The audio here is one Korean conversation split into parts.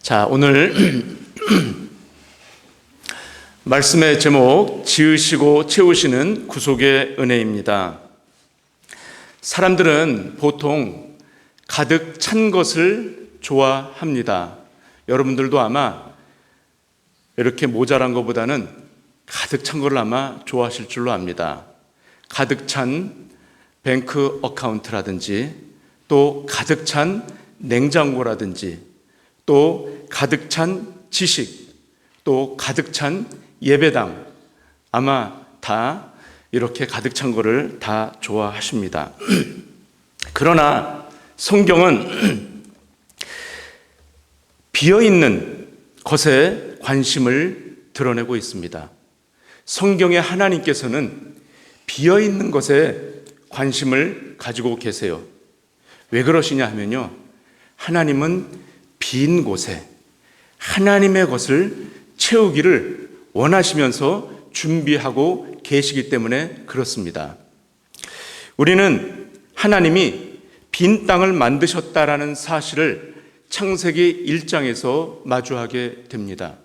자, 오늘 말씀의 제목, 지으시고 채우시는 구속의 은혜입니다. 사람들은 보통 가득 찬 것을 좋아합니다. 여러분들도 아마 이렇게 모자란 것보다는 가득 찬 것을 아마 좋아하실 줄로 압니다. 가득 찬 뱅크 어카운트라든지, 또 가득 찬 냉장고라든지, 또 가득 찬 지식, 또 가득 찬 예배당, 아마 다 이렇게 가득 찬 거를 다 좋아하십니다. 그러나 성경은 비어있는 것에 관심을 드러내고 있습니다. 성경의 하나님께서는 비어있는 것에 관심을 가지고 계세요. 왜 그러시냐 하면요, 하나님은 빈 곳에 하나님의 것을 채우기를 원하시면서 준비하고 계시기 때문에 그렇습니다. 우리는 하나님이 빈 땅을 만드셨다라는 사실을 창세기 1장에서 마주하게 됩니다.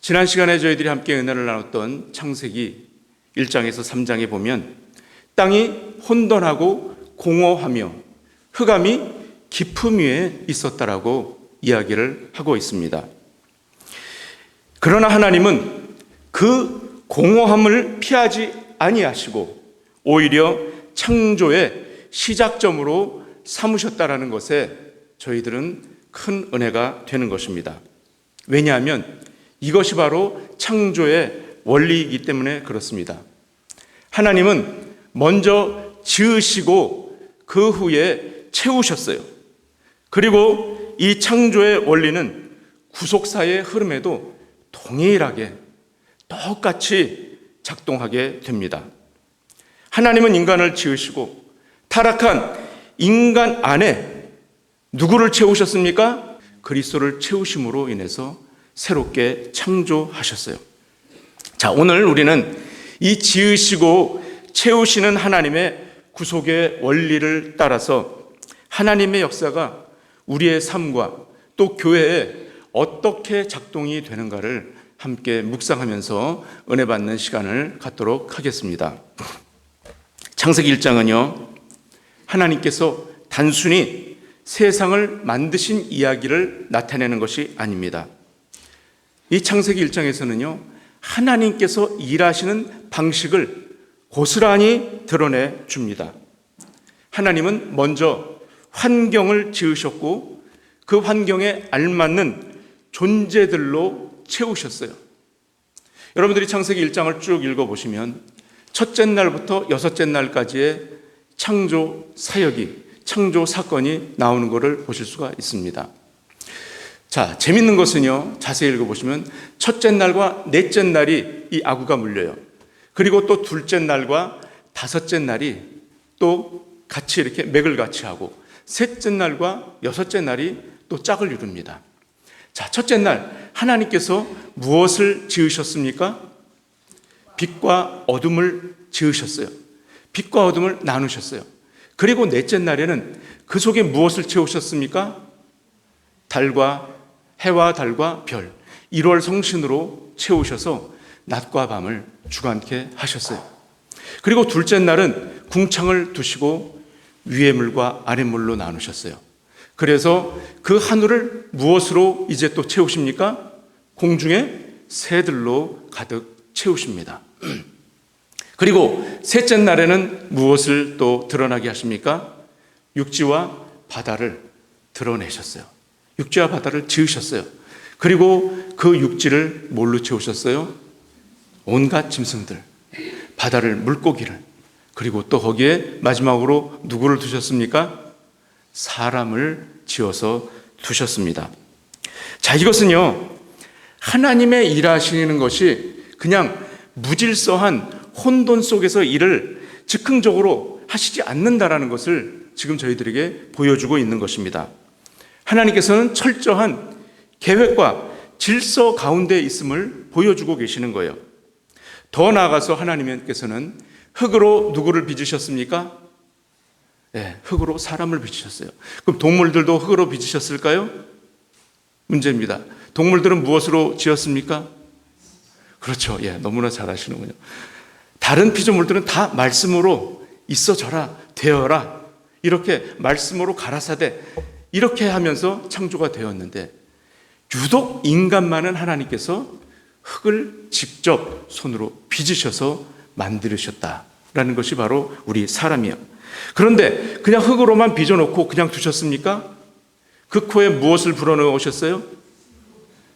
지난 시간에 저희들이 함께 은혜를 나눴던 창세기 1장에서 3장에 보면 땅이 혼돈하고 공허하며 흑암이 깊음 위에 있었다라고 이야기를 하고 있습니다. 그러나 하나님은 그 공허함을 피하지 아니하시고 오히려 창조의 시작점으로 삼으셨다라는 것에 저희들은 큰 은혜가 되는 것입니다. 왜냐하면 이것이 바로 창조의 원리이기 때문에 그렇습니다. 하나님은 먼저 지으시고 그 후에 채우셨어요. 그리고 이 창조의 원리는 구속사의 흐름에도 동일하게 똑같이 작동하게 됩니다. 하나님은 인간을 지으시고 타락한 인간 안에 누구를 채우셨습니까? 그리스도를 채우심으로 인해서 새롭게 창조하셨어요. 자, 오늘 우리는 이 지으시고 채우시는 하나님의 구속의 원리를 따라서 하나님의 역사가 우리의 삶과 또 교회에 어떻게 작동이 되는가를 함께 묵상하면서 은혜 받는 시간을 갖도록 하겠습니다. 창세기 1장은요, 하나님께서 단순히 세상을 만드신 이야기를 나타내는 것이 아닙니다. 이 창세기 1장에서는요, 하나님께서 일하시는 방식을 고스란히 드러내 줍니다. 하나님은 먼저 환경을 지으셨고 그 환경에 알맞는 존재들로 채우셨어요. 여러분들이 창세기 1장을 쭉 읽어보시면 첫째 날부터 여섯째 날까지의 창조 사역이, 창조 사건이 나오는 것을 보실 수가 있습니다. 자, 재밌는 것은요, 자세히 읽어보시면 첫째 날과 넷째 날이 이 아구가 물려요. 그리고 또 둘째 날과 다섯째 날이 또 같이 이렇게 맥을 같이 하고 셋째 날과 여섯째 날이 또 짝을 이룹니다. 자, 첫째 날 하나님께서 무엇을 지으셨습니까? 빛과 어둠을 지으셨어요. 빛과 어둠을 나누셨어요. 그리고 넷째 날에는 그 속에 무엇을 채우셨습니까? 해와 달과 별, 1월 성신으로 채우셔서 낮과 밤을 주관케 하셨어요. 그리고 둘째 날은 궁창을 두시고 위의 물과 아래 물로 나누셨어요. 그래서 그 하늘을 무엇으로 이제 또 채우십니까? 공중의 새들로 가득 채우십니다. 그리고 셋째 날에는 무엇을 또 드러나게 하십니까? 육지와 바다를 드러내셨어요. 육지와 바다를 지으셨어요. 그리고 그 육지를 뭘로 채우셨어요? 온갖 짐승들, 바다를, 물고기를, 그리고 또 거기에 마지막으로 누구를 두셨습니까? 사람을 지어서 두셨습니다. 자, 이것은요, 하나님의 일하시는 것이 그냥 무질서한 혼돈 속에서 일을 즉흥적으로 하시지 않는다라는 것을 지금 저희들에게 보여주고 있는 것입니다. 하나님께서는 철저한 계획과 질서 가운데 있음을 보여주고 계시는 거예요. 더 나아가서 하나님께서는 흙으로 누구를 빚으셨습니까? 네, 흙으로 사람을 빚으셨어요. 그럼 동물들도 흙으로 빚으셨을까요? 문제입니다. 동물들은 무엇으로 지었습니까? 그렇죠. 예, 너무나 잘 아시는군요. 다른 피조물들은 다 말씀으로 있어져라, 되어라, 이렇게 말씀으로 가라사대 이렇게 하면서 창조가 되었는데, 유독 인간만은 하나님께서 흙을 직접 손으로 빚으셔서 만들으셨다라는 것이 바로 우리 사람이에요. 그런데 그냥 흙으로만 빚어놓고 그냥 두셨습니까? 그 코에 무엇을 불어넣으셨어요?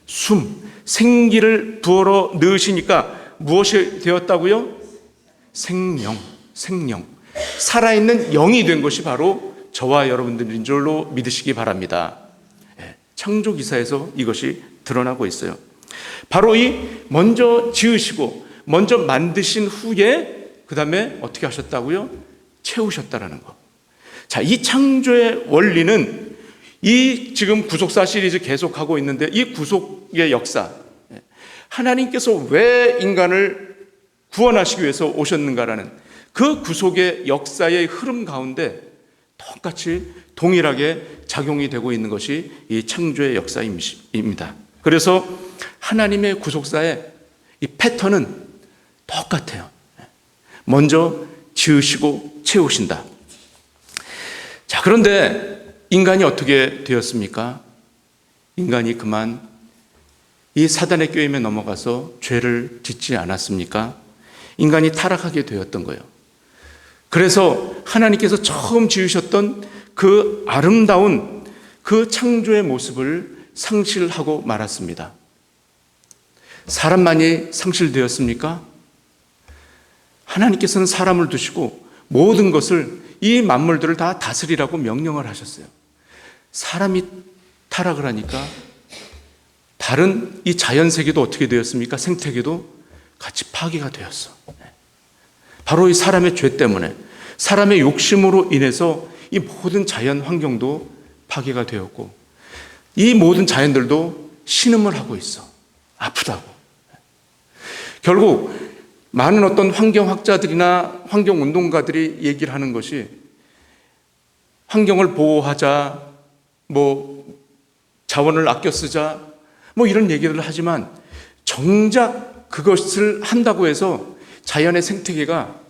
숨, 생기를 불어 넣으시니까 무엇이 되었다고요? 생명. 살아있는 영이 된 것이 바로 저와 여러분들인 줄로 믿으시기 바랍니다. 창조 기사에서 이것이 드러나고 있어요. 바로 이 먼저 지으시고 먼저 만드신 후에 그 다음에 어떻게 하셨다고요? 채우셨다라는 거. 자, 이 창조의 원리는 이 지금 구속사 시리즈 계속하고 있는데, 이 구속의 역사, 하나님께서 왜 인간을 구원하시기 위해서 오셨는가라는 그 구속의 역사의 흐름 가운데 똑같이 동일하게 작용이 되고 있는 것이 이 창조의 역사입니다. 그래서 하나님의 구속사의 이 패턴은 똑같아요. 먼저 지으시고 채우신다. 자, 그런데 인간이 어떻게 되었습니까? 인간이 그만 이 사단의 꾀임에 넘어가서 죄를 짓지 않았습니까? 인간이 타락하게 되었던 거예요. 그래서 하나님께서 처음 지으셨던 그 아름다운 그 창조의 모습을 상실하고 말았습니다. 사람만이 상실되었습니까? 하나님께서는 사람을 두시고 모든 것을, 이 만물들을 다 다스리라고 명령을 하셨어요. 사람이 타락을 하니까 다른 이 자연세계도 어떻게 되었습니까? 생태계도 같이 파괴가 되었어. 바로 이 사람의 죄 때문에, 사람의 욕심으로 인해서 이 모든 자연 환경도 파괴가 되었고, 이 모든 자연들도 신음을 하고 있어. 아프다고. 결국 많은 어떤 환경학자들이나 환경운동가들이 얘기를 하는 것이, 환경을 보호하자, 자원을 아껴 쓰자, 이런 얘기를 하지만, 정작 그것을 한다고 해서 자연의 생태계가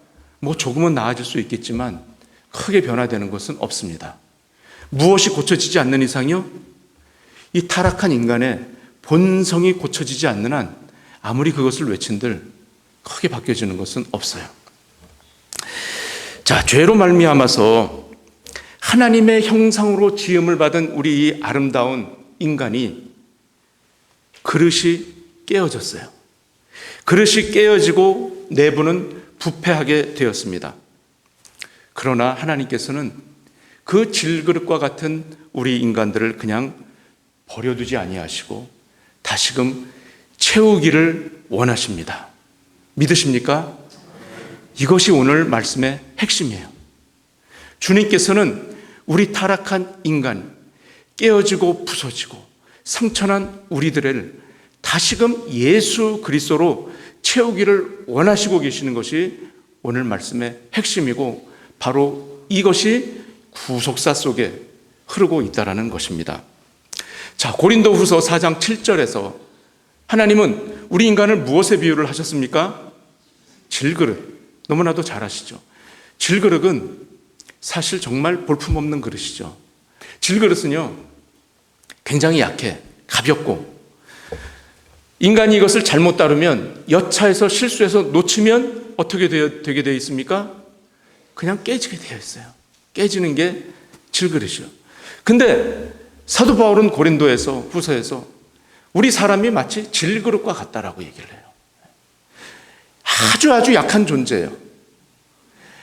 조금은 나아질 수 있겠지만 크게 변화되는 것은 없습니다. 무엇이 고쳐지지 않는 이상요? 이 타락한 인간의 본성이 고쳐지지 않는 한 아무리 그것을 외친들 크게 바뀌어지는 것은 없어요. 자, 죄로 말미암아서 하나님의 형상으로 지음을 받은 우리 이 아름다운 인간이 그릇이 깨어졌어요. 그릇이 깨어지고 내부는 부패하게 되었습니다. 그러나 하나님께서는 그 질그릇과 같은 우리 인간들을 그냥 버려두지 아니하시고 다시금 채우기를 원하십니다. 믿으십니까? 이것이 오늘 말씀의 핵심이에요. 주님께서는 우리 타락한 인간, 깨어지고 부서지고 상처난 우리들을 다시금 예수 그리스도로 채우기를 원하시고 계시는 것이 오늘 말씀의 핵심이고, 바로 이것이 구속사 속에 흐르고 있다는 것입니다. 자, 고린도후서 4장 7절에서 하나님은 우리 인간을 무엇에 비유를 하셨습니까? 질그릇. 너무나도 잘 아시죠? 질그릇은 사실 정말 볼품없는 그릇이죠. 질그릇은요, 굉장히 약해, 가볍고, 인간이 이것을 잘못 다루면, 여차해서 실수해서 놓치면 어떻게 되게 되어 있습니까? 그냥 깨지게 되어 있어요. 깨지는 게 질그릇이요. 근데 사도 바울은 고린도에서, 후서에서 우리 사람이 마치 질그릇과 같다라고 얘기를 해요. 아주 약한 존재예요.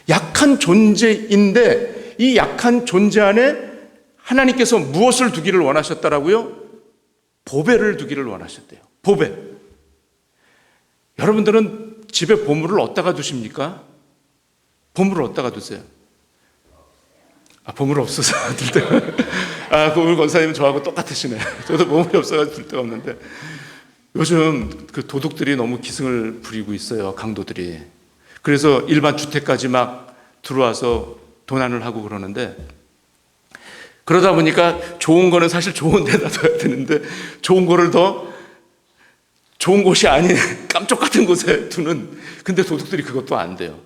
약한 존재인데 이 약한 존재 안에 하나님께서 무엇을 두기를 원하셨다라고요? 보배를 두기를 원하셨대요. 보배. 여러분들은 집에 보물을 어디다가 두십니까? 보물을 어디다가 두세요? 보물 없어서 둘 데가. 오늘 권사님은 저하고 똑같으시네. 저도 보물이 없어가지고 둘 데가 없는데, 요즘 그 도둑들이 너무 기승을 부리고 있어요. 강도들이. 그래서 일반 주택까지 막 들어와서 도난을 하고 그러는데, 그러다 보니까 좋은 거는 사실 좋은 데다 둬야 되는데 좋은 거를 더 좋은 곳이 아닌 깜쪽 같은 곳에 두는, 근데 도둑들이 그것도 안 돼요.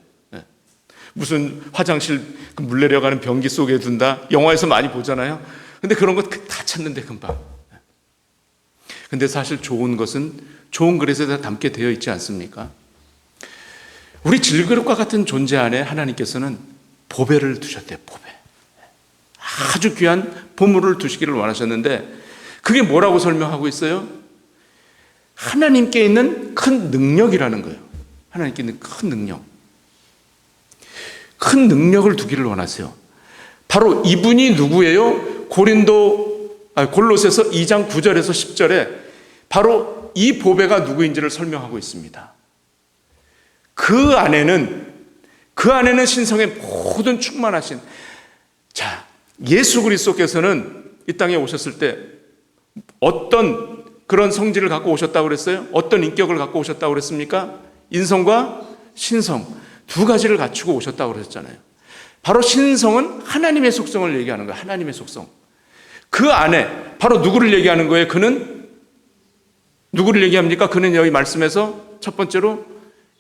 무슨 화장실 물 내려가는 변기 속에 둔다, 영화에서 많이 보잖아요. 근데 그런 거 다 찾는데 금방. 근데 사실 좋은 것은 좋은 그릇에 다 담게 되어 있지 않습니까? 우리 질그릇과 같은 존재 안에 하나님께서는 보배를 두셨대요. 보배. 아주 귀한 보물을 두시기를 원하셨는데, 그게 뭐라고 설명하고 있어요? 하나님께 있는 큰 능력이라는 거예요. 하나님께 있는 큰 능력. 큰 능력을 두기를 원하세요. 바로 이분이 누구예요? 골로새서 2장 9절에서 10절에 바로 이 보배가 누구인지를 설명하고 있습니다. 그 안에는 신성의 모든 충만하신, 자, 예수 그리스도께서는 이 땅에 오셨을 때 어떤 그런 성질을 갖고 오셨다고 그랬어요? 어떤 인격을 갖고 오셨다고 그랬습니까? 인성과 신성 두 가지를 갖추고 오셨다고 그랬잖아요. 바로 신성은 하나님의 속성을 얘기하는 거예요. 하나님의 속성. 그 안에 바로 누구를 얘기하는 거예요? 그는 누구를 얘기합니까? 그는 여기 말씀에서 첫 번째로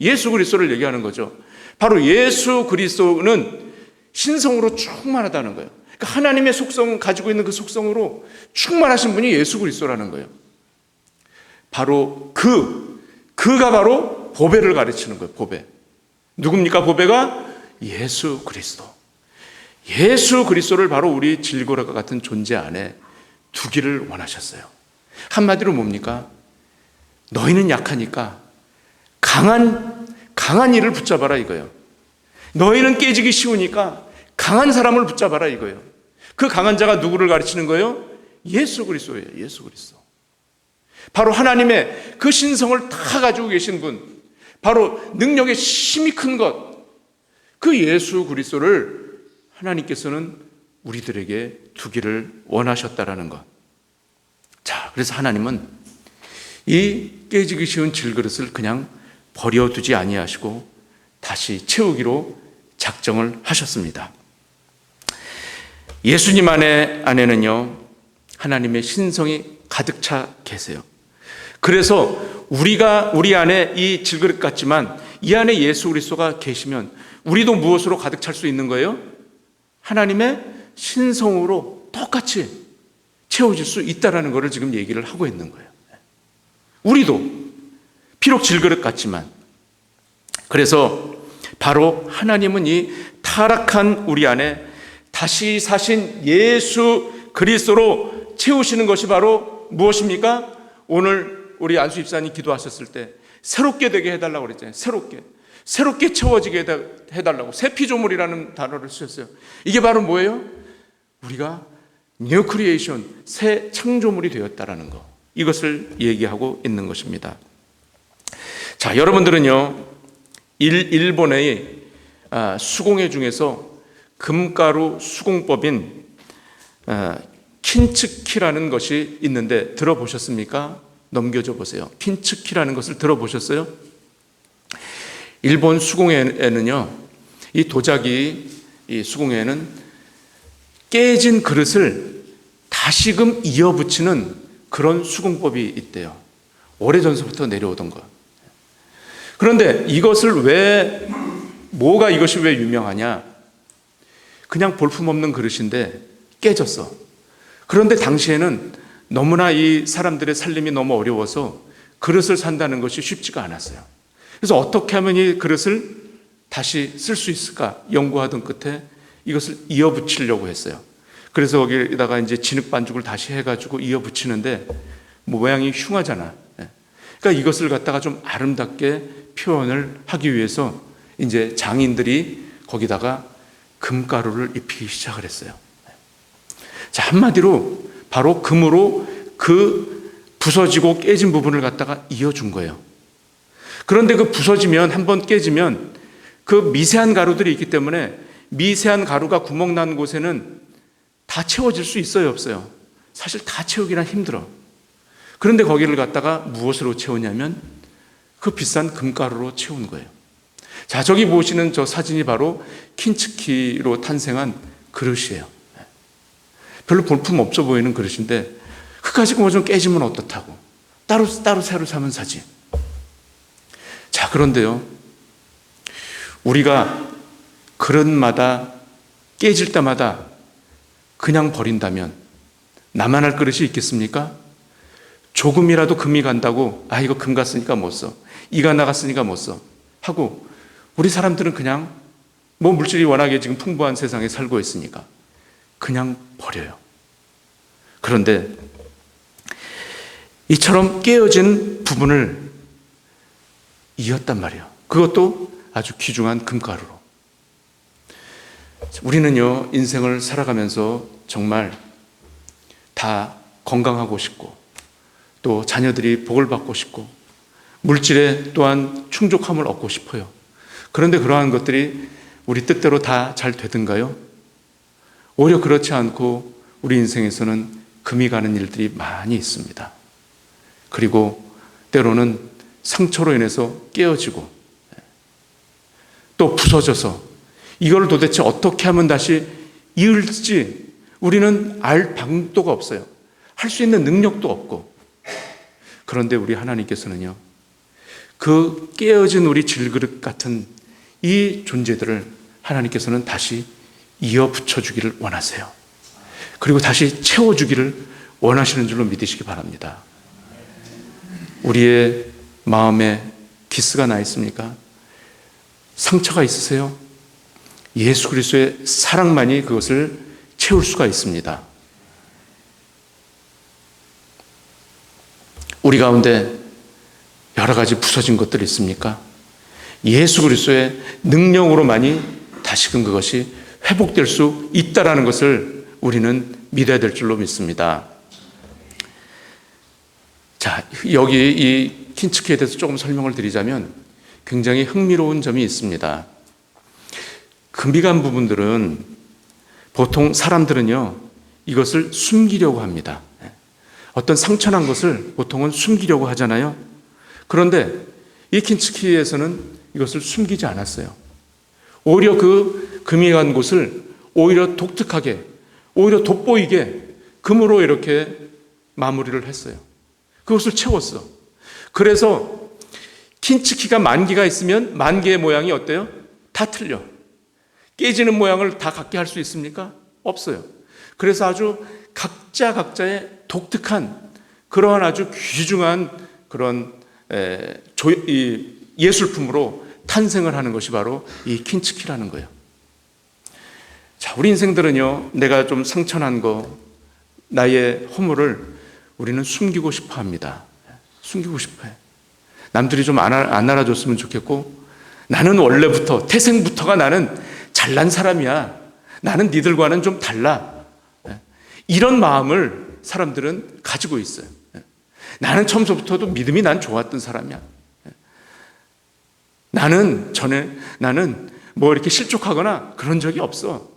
예수 그리스도를 얘기하는 거죠. 바로 예수 그리스도는 신성으로 충만하다는 거예요. 그러니까 하나님의 속성, 가지고 있는 그 속성으로 충만하신 분이 예수 그리스도라는 거예요. 바로 그가 바로 보배를 가르치는 거예요. 보배. 누굽니까? 보배가 예수 그리스도. 예수 그리스도를 바로 우리 질그릇과 같은 존재 안에 두기를 원하셨어요. 한마디로 뭡니까? 너희는 약하니까 강한 이를 붙잡아라 이거예요. 너희는 깨지기 쉬우니까 강한 사람을 붙잡아라 이거예요. 그 강한 자가 누구를 가르치는 거예요? 예수 그리스도예요. 예수 그리스도. 바로 하나님의 그 신성을 다 가지고 계신 분, 바로 능력의 힘이 큰 것, 그 예수 그리스도를 하나님께서는 우리들에게 두기를 원하셨다라는 것. 자, 그래서 하나님은 이 깨지기 쉬운 질그릇을 그냥 버려두지 아니하시고 다시 채우기로 작정을 하셨습니다. 예수님 안에는요, 하나님의 신성이 가득 차 계세요. 그래서 우리 안에 이 질그릇 같지만 이 안에 예수 그리스도가 계시면 우리도 무엇으로 가득 찰 수 있는 거예요? 하나님의 신성으로 똑같이 채워질 수 있다는 것을 지금 얘기를 하고 있는 거예요. 우리도 비록 질그릇 같지만, 그래서 바로 하나님은 이 타락한 우리 안에 다시 사신 예수 그리스도로 채우시는 것이 바로 무엇입니까? 오늘 우리 안수 집사님 기도하셨을 때 새롭게 되게 해달라고 그랬잖아요. 새롭게 채워지게 해달라고 새 피조물이라는 단어를 쓰셨어요. 이게 바로 뭐예요? 우리가 뉴 크리에이션, 새 창조물이 되었다라는 거, 이것을 얘기하고 있는 것입니다. 자, 여러분들은요, 일본의 수공예 중에서 금가루 수공법인 킨츠키라는 것이 있는데 들어보셨습니까? 넘겨줘 보세요. 킨츠키라는 것을 들어보셨어요? 일본 수공예에는요, 이 도자기, 이 수공예는 깨진 그릇을 다시금 이어붙이는 그런 수공법이 있대요. 오래전서부터 내려오던 것. 그런데 이것이 왜 유명하냐? 그냥 볼품없는 그릇인데 깨졌어. 그런데 당시에는 너무나 이 사람들의 살림이 너무 어려워서 그릇을 산다는 것이 쉽지가 않았어요. 그래서 어떻게 하면 이 그릇을 다시 쓸 수 있을까 연구하던 끝에 이것을 이어붙이려고 했어요. 그래서 거기다가 이제 진흙 반죽을 다시 해가지고 이어붙이는데 모양이 흉하잖아. 그러니까 이것을 갖다가 좀 아름답게 표현을 하기 위해서 이제 장인들이 거기다가 금가루를 입히기 시작을 했어요. 자, 한마디로 바로 금으로 그 부서지고 깨진 부분을 갖다가 이어준 거예요. 그런데 그 부서지면, 한번 깨지면 그 미세한 가루들이 있기 때문에 미세한 가루가 구멍 난 곳에는 다 채워질 수 있어요, 없어요? 사실 다 채우기란 힘들어. 그런데 거기를 갖다가 무엇으로 채우냐면 그 비싼 금가루로 채운 거예요. 자, 저기 보시는 저 사진이 바로 킨츠키로 탄생한 그릇이에요. 별로 볼품 없어 보이는 그릇인데 그 가지고 뭐 좀 깨지면 어떻다고. 따로 새로 사면 사지. 자, 그런데요, 우리가 그릇마다 깨질 때마다 그냥 버린다면 나만 할 그릇이 있겠습니까? 조금이라도 금이 간다고 이거 금 갔으니까 못 써, 이가 나갔으니까 못 써 하고, 우리 사람들은 그냥 뭐 물질이 워낙에 지금 풍부한 세상에 살고 있으니까 그냥 버려요. 그런데 이처럼 깨어진 부분을 이었단 말이에요. 그것도 아주 귀중한 금가루로. 우리는요, 인생을 살아가면서 정말 다 건강하고 싶고, 또 자녀들이 복을 받고 싶고, 물질에 또한 충족함을 얻고 싶어요. 그런데 그러한 것들이 우리 뜻대로 다 잘 되든가요? 오히려 그렇지 않고 우리 인생에서는 금이 가는 일들이 많이 있습니다. 그리고 때로는 상처로 인해서 깨어지고, 또 부서져서 이걸 도대체 어떻게 하면 다시 이을지 우리는 알 방도가 없어요. 할 수 있는 능력도 없고. 그런데 우리 하나님께서는요, 그 깨어진 우리 질그릇 같은 이 존재들을 하나님께서는 다시 이어 붙여주기를 원하세요. 그리고 다시 채워주기를 원하시는 줄로 믿으시기 바랍니다. 우리의 마음에 기스가 나 있습니까? 상처가 있으세요? 예수 그리스도의 사랑만이 그것을 채울 수가 있습니다. 우리 가운데 여러 가지 부서진 것들이 있습니까? 예수 그리스도의 능력으로만이 다시금 그것이 회복될 수 있다라는 것을 우리는 믿어야 될 줄로 믿습니다. 자, 여기 이 킨츠키에 대해서 조금 설명을 드리자면 굉장히 흥미로운 점이 있습니다. 금이 간 부분들은 보통 사람들은요, 이것을 숨기려고 합니다. 어떤 상처난 것을 보통은 숨기려고 하잖아요. 그런데 이 킨츠키에서는 이것을 숨기지 않았어요. 오히려 그 금이 간 곳을 오히려 독특하게, 오히려 돋보이게 금으로 이렇게 마무리를 했어요. 그것을 채웠어. 그래서 킨츠키가 만 개가 있으면 만 개의 모양이 어때요? 다 틀려. 깨지는 모양을 다 갖게 할 수 있습니까? 없어요. 그래서 아주 각자의 독특한 그러한 아주 귀중한 그런 예술품으로 탄생을 하는 것이 바로 이 킨츠키라는 거예요. 자, 우리 인생들은요, 내가 좀 상처난 거, 나의 허물을 우리는 숨기고 싶어 합니다. 숨기고 싶어 해. 남들이 좀 안 알아줬으면 좋겠고, 나는 원래부터, 태생부터가 나는 잘난 사람이야. 나는 니들과는 좀 달라. 이런 마음을 사람들은 가지고 있어요. 나는 처음부터도 믿음이 난 좋았던 사람이야. 나는 뭐 이렇게 실족하거나 그런 적이 없어.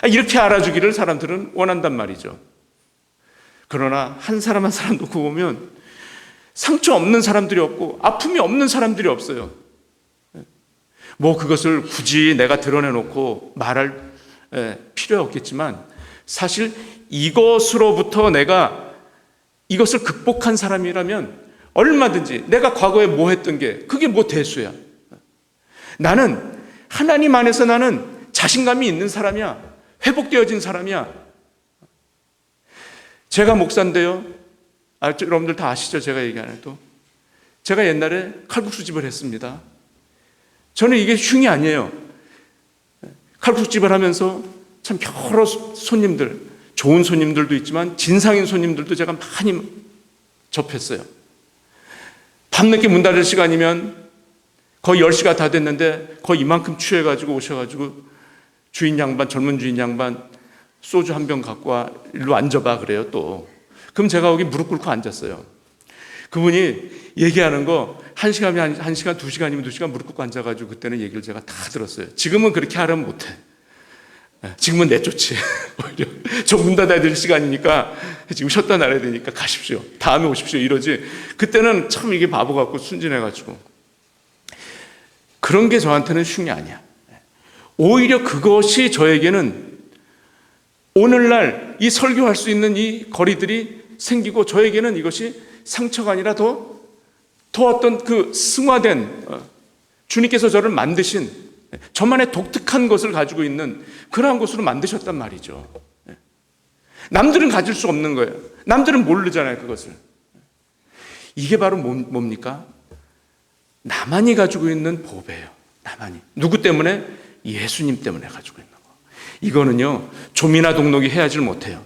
이렇게 알아주기를 사람들은 원한단 말이죠. 그러나 한 사람 한 사람 놓고 보면 상처 없는 사람들이 없고 아픔이 없는 사람들이 없어요. 뭐 그것을 굳이 내가 드러내놓고 말할 필요 없겠지만, 사실 이것으로부터 내가 이것을 극복한 사람이라면 얼마든지 내가 과거에 뭐 했던 게 그게 뭐 대수야. 나는 하나님 안에서 나는 자신감이 있는 사람이야. 회복되어진 사람이야. 제가 목사인데요, 여러분들 다 아시죠? 제가 얘기 안 해도. 제가 옛날에 칼국수집을 했습니다. 저는 이게 흉이 아니에요. 칼국수집을 하면서 참 여러 손님들, 좋은 손님들도 있지만 진상인 손님들도 제가 많이 접했어요. 밤늦게 문 닫을 시간이면 거의 10시가 다 됐는데 거의 이만큼 취해가지고 오셔가지고 젊은 주인 양반 소주 한 병 갖고 와, 일로 앉아봐 그래요 또. 그럼 제가 거기 무릎 꿇고 앉았어요. 그분이 얘기하는 거 1시간이면 1시간, 2시간이면 2시간 무릎 꿇고 앉아가지고 그때는 얘기를 제가 다 들었어요. 지금은 그렇게 하려면 못해. 지금은 내쫓지. 저 문 닫아야 될 시간이니까 지금 쉬었다 나가야 되니까 가십시오. 다음에 오십시오. 이러지. 그때는 참 이게 바보 같고 순진해가지고. 그런 게 저한테는 흉이 아니야. 오히려 그것이 저에게는 오늘날 이 설교할 수 있는 이 거리들이 생기고 저에게는 이것이 상처가 아니라 더 어떤 그 승화된 주님께서 저를 만드신 저만의 독특한 것을 가지고 있는 그러한 것으로 만드셨단 말이죠. 남들은 가질 수 없는 거예요. 남들은 모르잖아요, 그것을. 이게 바로 뭡니까? 나만이 가지고 있는 보배예요. 나만이. 누구 때문에? 예수님 때문에 가지고 있는 거. 이거는요, 좀이나 동록이 해야지 못해요.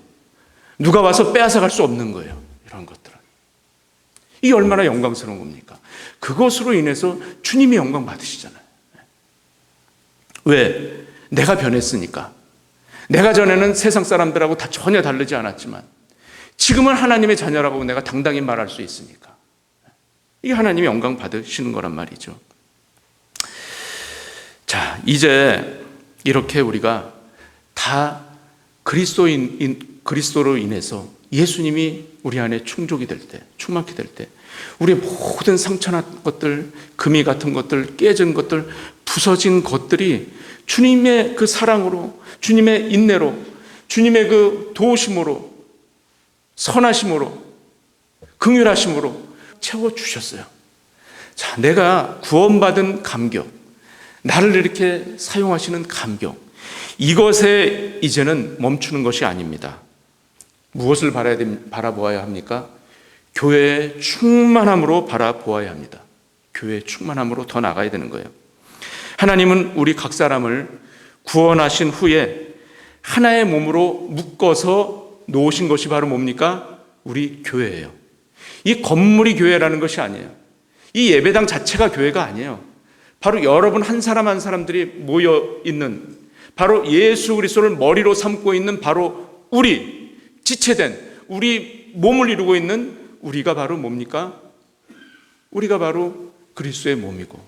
누가 와서 빼앗아갈 수 없는 거예요. 이런 것들은. 이게 얼마나 영광스러운 겁니까? 그것으로 인해서 주님이 영광 받으시잖아요. 왜? 내가 변했으니까. 내가 전에는 세상 사람들하고 다 전혀 다르지 않았지만 지금은 하나님의 자녀라고 내가 당당히 말할 수 있으니까. 이게 하나님이 영광 받으시는 거란 말이죠. 자, 이제 이렇게 우리가 다 그리스도로 인해서 예수님이 우리 안에 충족이 될 때, 충만케 될 때, 우리의 모든 상처난 것들, 금이 같은 것들, 깨진 것들, 부서진 것들이 주님의 그 사랑으로, 주님의 인내로, 주님의 그 도우심으로, 선하심으로, 긍휼하심으로 채워주셨어요. 자, 내가 구원받은 감격, 나를 이렇게 사용하시는 감격, 이것에 이제는 멈추는 것이 아닙니다. 무엇을 바라보아야 합니까? 교회의 충만함으로 바라보아야 합니다. 교회의 충만함으로 더 나가야 되는 거예요. 하나님은 우리 각 사람을 구원하신 후에 하나의 몸으로 묶어서 놓으신 것이 바로 뭡니까? 우리 교회예요. 이 건물이 교회라는 것이 아니에요. 이 예배당 자체가 교회가 아니에요. 바로 여러분 한 사람 한 사람들이 모여 있는, 바로 예수 그리스도를 머리로 삼고 있는 바로 우리, 지체된 우리 몸을 이루고 있는 우리가 바로 뭡니까? 우리가 바로 그리스도의 몸이고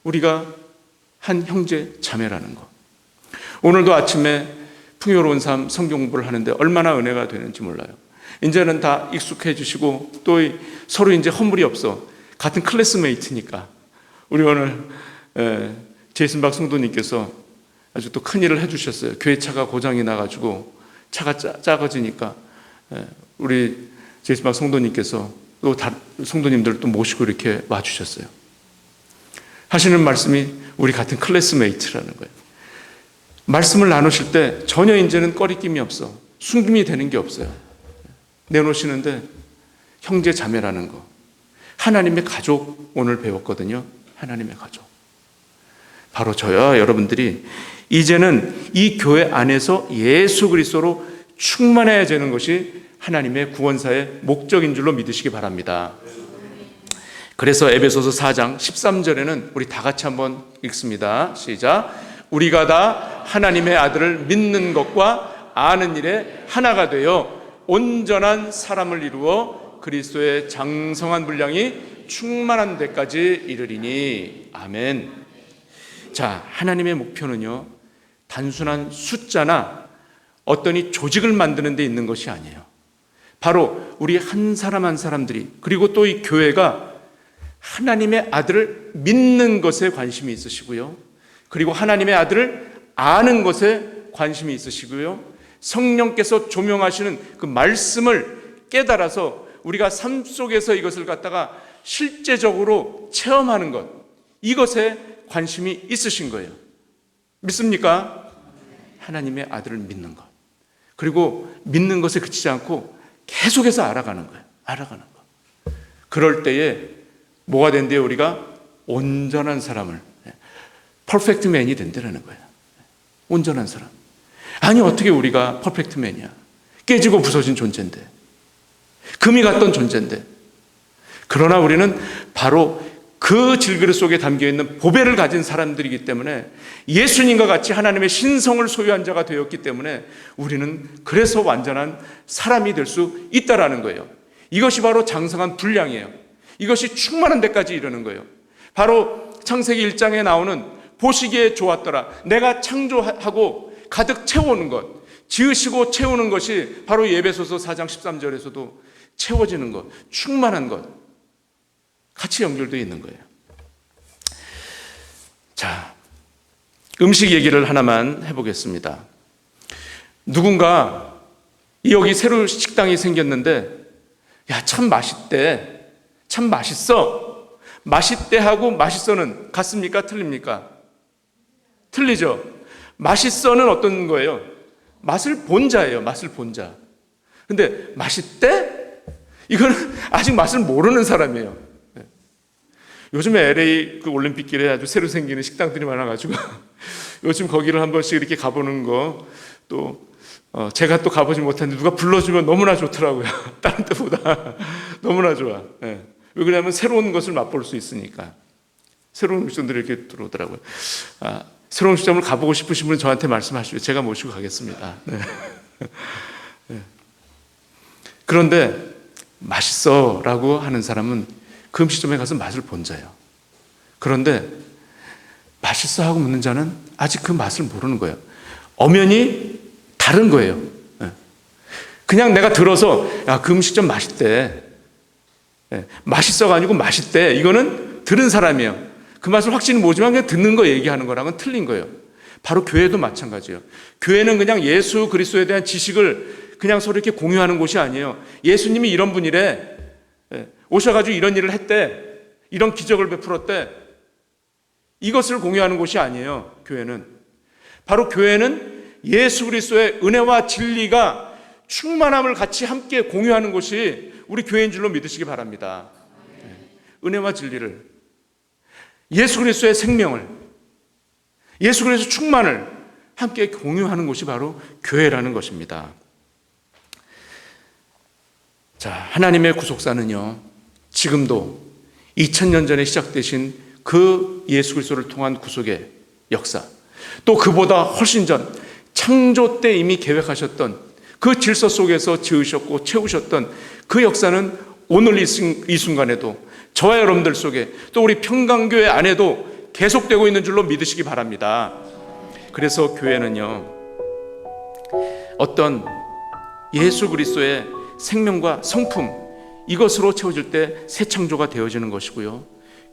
우리가 한 형제 자매라는 것. 오늘도 아침에 풍요로운 삶 성경 공부를 하는데 얼마나 은혜가 되는지 몰라요. 이제는 다 익숙해지시고 또 서로 이제 허물이 없어. 같은 클래스메이트니까. 우리 오늘 제이슨 박 성도님께서 아주 또 큰일을 해주셨어요. 교회 차가 고장이 나가지고 차가 작아지니까 우리 제이슨 박 성도님께서 또 성도님들 또 모시고 이렇게 와주셨어요. 하시는 말씀이 우리 같은 클래스메이트라는 거예요. 말씀을 나누실 때 전혀 이제는 꺼리낌이 없어. 숨김이 되는 게 없어요. 내놓으시는데 형제 자매라는 거. 하나님의 가족 오늘 배웠거든요. 하나님의 가족. 바로 저야 여러분들이 이제는 이 교회 안에서 예수 그리스도로 충만해야 되는 것이 하나님의 구원사의 목적인 줄로 믿으시기 바랍니다. 그래서 에베소서 4장 13절에는 우리 다 같이 한번 읽습니다. 시작. 우리가 다 하나님의 아들을 믿는 것과 아는 일에 하나가 되어 온전한 사람을 이루어 그리스도의 장성한 분량이 충만한 데까지 이르리니. 아멘. 자, 하나님의 목표는요, 단순한 숫자나 어떤 이 조직을 만드는 데 있는 것이 아니에요. 바로 우리 한 사람 한 사람들이, 그리고 또 이 교회가 하나님의 아들을 믿는 것에 관심이 있으시고요, 그리고 하나님의 아들을 아는 것에 관심이 있으시고요, 성령께서 조명하시는 그 말씀을 깨달아서 우리가 삶 속에서 이것을 갖다가 실제적으로 체험하는 것, 이것에 관심이 있으신 거예요. 믿습니까? 하나님의 아들을 믿는 것. 그리고 믿는 것에 그치지 않고 계속해서 알아가는 거예요. 알아가는 것. 그럴 때에 뭐가 된대요? 우리가 온전한 사람을, 퍼펙트 맨이 된다는 거예요. 온전한 사람. 아니, 어떻게 우리가 퍼펙트 맨이야? 깨지고 부서진 존재인데, 금이 갔던 존재인데. 그러나 우리는 바로 그 질그릇 속에 담겨있는 보배를 가진 사람들이기 때문에, 예수님과 같이 하나님의 신성을 소유한 자가 되었기 때문에 우리는 그래서 완전한 사람이 될 수 있다라는 거예요. 이것이 바로 장성한 분량이에요. 이것이 충만한 데까지 이르는 거예요. 바로 창세기 1장에 나오는 보시기에 좋았더라, 내가 창조하고 가득 채우는 것, 지으시고 채우는 것이 바로 에베소서 4장 13절에서도 채워지는 것, 충만한 것, 같이 연결되어 있는 거예요. 자, 음식 얘기를 하나만 해보겠습니다. 누군가 여기 새로 식당이 생겼는데 야, 참 맛있대, 참 맛있어, 맛있대 하고 맛있어는 같습니까? 틀립니까? 틀리죠. 맛있어는 어떤 거예요? 맛을 본 자예요. 맛을 본 자. 근데 맛있대? 이거는 아직 맛을 모르는 사람이에요. 요즘에 LA 그 올림픽길에 아주 새로 생기는 식당들이 많아가지고 요즘 거기를 한 번씩 이렇게 가보는 거, 또 제가 또 가보지 못했는데 누가 불러주면 너무나 좋더라고요. 다른 때보다 너무나 좋아. 왜 그러냐면 새로운 것을 맛볼 수 있으니까. 새로운 음식점들이 이렇게 들어오더라고요. 새로운 음식점을 가보고 싶으신 분은 저한테 말씀하시고 제가 모시고 가겠습니다. 네. 네. 그런데 맛있어 라고 하는 사람은 그 음식점에 가서 맛을 본 자예요. 그런데 맛있어 하고 묻는 자는 아직 그 맛을 모르는 거예요. 엄연히 다른 거예요. 그냥 내가 들어서 야, 그 음식점 맛있대, 맛있어가 아니고 맛있대, 이거는 들은 사람이에요. 그 맛을 확실히 모르지만 그냥 듣는 거 얘기하는 거랑은 틀린 거예요. 바로 교회도 마찬가지예요. 교회는 그냥 예수 그리스도에 대한 지식을 그냥 서로 이렇게 공유하는 곳이 아니에요. 예수님이 이런 분이래, 오셔가지고 이런 일을 했대, 이런 기적을 베풀었대, 이것을 공유하는 곳이 아니에요. 교회는 바로 교회는 예수 그리스도의 은혜와 진리가 충만함을 같이 함께 공유하는 곳이 우리 교회인 줄로 믿으시기 바랍니다. 은혜와 진리를, 예수 그리스도의 생명을, 예수 그리스도의 충만을 함께 공유하는 곳이 바로 교회라는 것입니다. 자, 하나님의 구속사는요, 지금도 2000년 전에 시작되신 그 예수 그리스도를 통한 구속의 역사, 또 그보다 훨씬 전 창조 때 이미 계획하셨던 그 질서 속에서 지으셨고 채우셨던 그 역사는 오늘 이 순간에도 저와 여러분들 속에, 또 우리 평강교회 안에도 계속되고 있는 줄로 믿으시기 바랍니다. 그래서 교회는요, 어떤 예수 그리스도의 생명과 성품, 이것으로 채워질 때 새 창조가 되어지는 것이고요,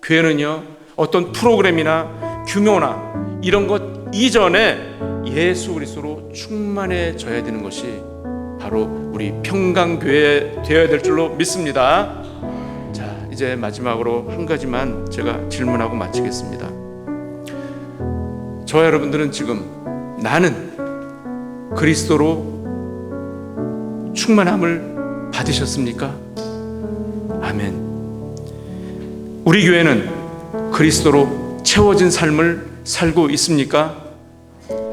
교회는요 어떤 프로그램이나 규모나 이런 것 이전에 예수 그리스도로 충만해져야 되는 것이 바로 우리 평강교회 되어야 될 줄로 믿습니다. 자, 이제 마지막으로 한 가지만 제가 질문하고 마치겠습니다. 저와 여러분들은 지금 나는 그리스도로 충만함을 받으셨습니까? 아멘. 우리 교회는 그리스도로 채워진 삶을 살고 있습니까?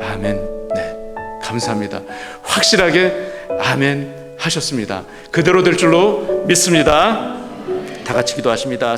아멘. 네, 감사합니다. 확실하게 아멘 하셨습니다. 그대로 될 줄로 믿습니다. 다 같이 기도하십니다.